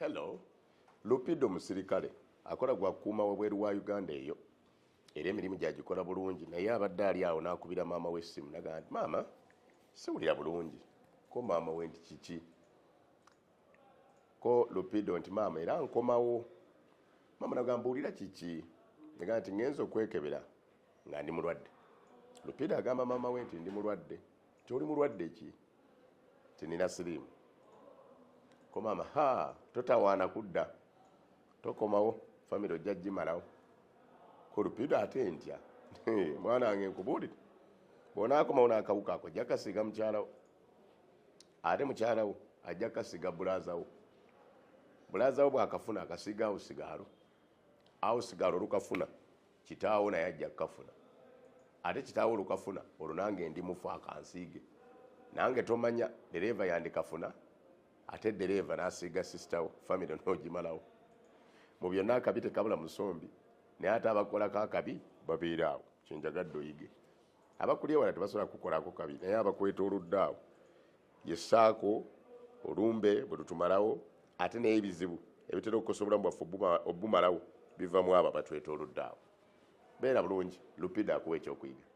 Hello. Lupido musirikale akola gwa kuuma wabweru wa Uganda eyo era emirimu gyagikola bulungi naye abadde ali awo n'akubira maama w'essimu naga nti maama siwulira bulungi ko maama we nti kiki ko Lupido nti maama era nkomawo maama naga mbuulira kiki naga nti ngenza okwekebera nga ndi mulwadde. Lupido agamba maama we nti ndi mulwadde. Kyoli mulwadde ki? Tinina siriimu. Ko maama totawaana kudda tokomawo famire ojja gimalawo. Ko Lupido ate ntya mwana wange nkubuulire bw'onaakomawo n'akawuka ako ajja kasiiga mukyalawo ate mukyalawo ajja kasiiga bulaazawo. Bulaazawo bw'akafuna akasiiga awo sigaalo awo sigaalo olukafuna kitaawo naye ajja kukafuna ate kitaawo olukafuna olwo nange ndi mufu akansiige nange tomanya dereeva yandikafuna ate dereeva n'asiiga sisitawo famire n'ogimalawo. Mu byonna akabi tekabula musombi naye ate abakolako akabi babeera awo kyenjagadde oyige. Abakuli ewala tebasobola kukolako kabi naye abakwetoolodde awo yessaako olumbe bwe tutumalawo ate naye ebizibu ebitera okukosa obulamu bwaffe obumalawo biva mu abo abatwetoolodde awo. Beera bulungi. Lupido akuwa ekyokuyiga.